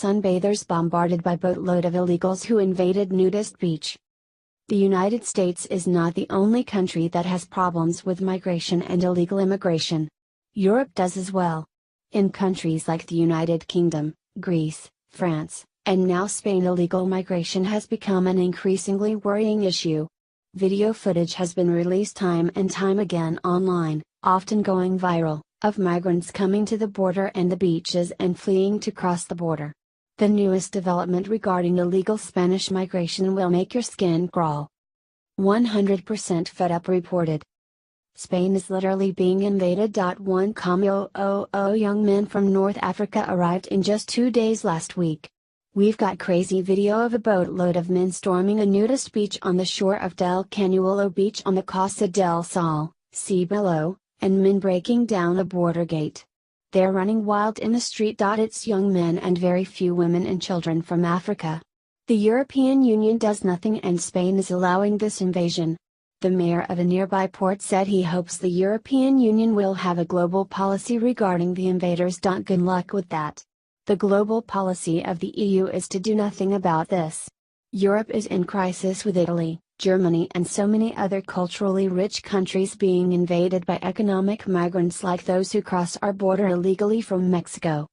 sunbathers bombarded by boatload of illegals who invaded Nudist beach. The United States is not the only country that has problems with migration and illegal immigration. Europe does as well. In countries like the United Kingdom, Greece, France, and now Spain, illegal migration has become an increasingly worrying issue. Video footage has been released time and time again online, often going viral, of migrants coming to the border and the beaches and fleeing to cross the border. The newest development regarding illegal Spanish migration will make your skin crawl. 100% fed up reported. Spain is literally being invaded. 1,000 young men from North Africa arrived in just 2 days last week. We've got crazy video of a boatload of men storming a nudist beach on the shore of Del Canuelo beach on the Costa del Sol, see below, and men breaking down a border gate. They're running wild in the street. It's young men and very few women and children from Africa. The European Union does nothing and Spain is allowing this invasion. The mayor of a nearby port said he hopes the European Union will have a global policy regarding the invaders. Good luck with that. The global policy of the EU is to do nothing about this. Europe is in crisis with Italy, Germany and so many other culturally rich countries being invaded by economic migrants like those who cross our border illegally from Mexico.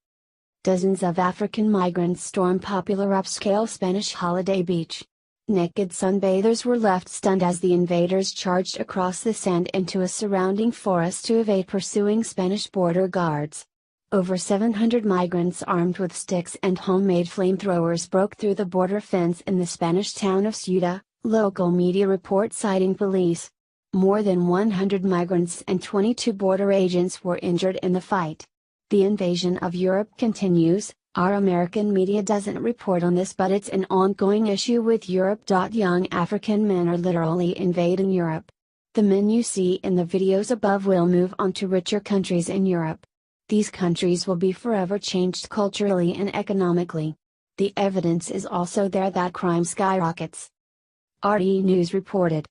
Dozens of African migrants storm popular upscale Spanish holiday beach. Naked sunbathers were left stunned as the invaders charged across the sand into a surrounding forest to evade pursuing Spanish border guards. Over 700 migrants armed with sticks and homemade flamethrowers broke through the border fence in the Spanish town of Ceuta, local media report citing police. More than 100 migrants and 22 border agents were injured in the fight. The invasion of Europe continues. Our American media doesn't report on this, but it's an ongoing issue with Europe. Young African men are literally invading Europe. The men you see in the videos above will move on to richer countries in Europe. These countries will be forever changed culturally and economically. The evidence is also there that crime skyrockets. RE News reported.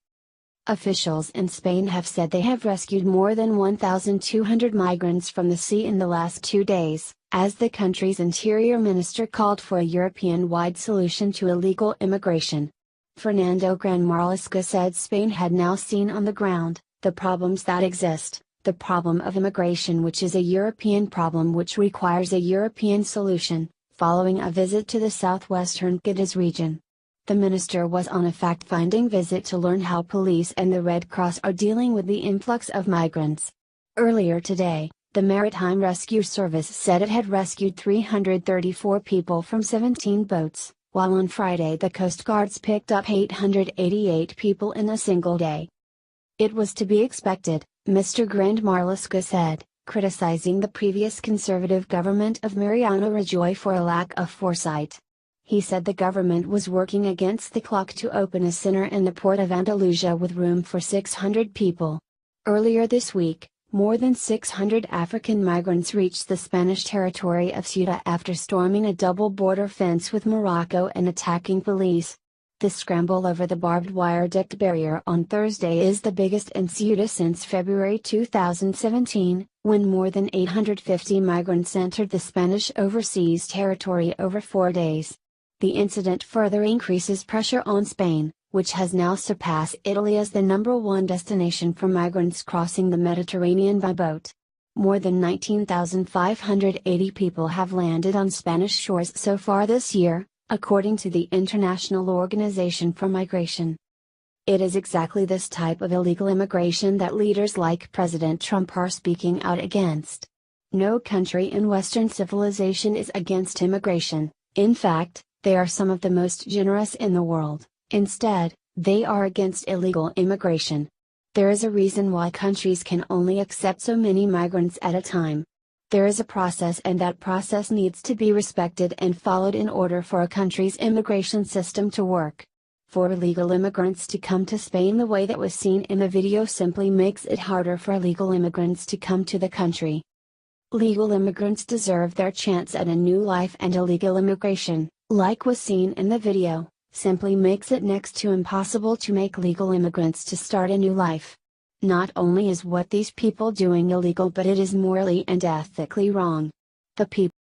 Officials in Spain have said they have rescued more than 1,200 migrants from the sea in the last 2 days, as the country's interior minister called for a European-wide solution to illegal immigration. Fernando Granmarlasca said Spain had now seen on the ground the problems that exist, the problem of immigration, which is a European problem which requires a European solution, following a visit to the southwestern Cádiz region. The minister was on a fact-finding visit to learn how police and the Red Cross are dealing with the influx of migrants. Earlier today, the Maritime Rescue Service said it had rescued 334 people from 17 boats, while on Friday the Coast Guards picked up 888 people in a single day. It was to be expected, Mr. Granmarlasca said, criticizing the previous conservative government of Mariano Rajoy for a lack of foresight. He said the government was working against the clock to open a center in the port of Andalusia with room for 600 people. Earlier this week, more than 600 African migrants reached the Spanish territory of Ceuta after storming a double border fence with Morocco and attacking police. The scramble over the barbed wire decked barrier on Thursday is the biggest in Ceuta since February 2017, when more than 850 migrants entered the Spanish overseas territory over 4 days. The incident further increases pressure on Spain, which has now surpassed Italy as the #1 destination for migrants crossing the Mediterranean by boat. More than 19,580 people have landed on Spanish shores so far this year, according to the International Organization for Migration. It is exactly this type of illegal immigration that leaders like President Trump are speaking out against. No country in Western civilization is against immigration. In fact, they are some of the most generous in the world. Instead, they are against illegal immigration. There is a reason why countries can only accept so many migrants at a time. There is a process, and that process needs to be respected and followed in order for a country's immigration system to work. For illegal immigrants to come to Spain the way that was seen in the video simply makes it harder for illegal immigrants to come to the country. Legal immigrants deserve their chance at a new life, and illegal immigration, like was seen in the video, simply makes it next to impossible to make legal immigrants to start a new life. Not only is what these people doing illegal, but it is morally and ethically wrong. The people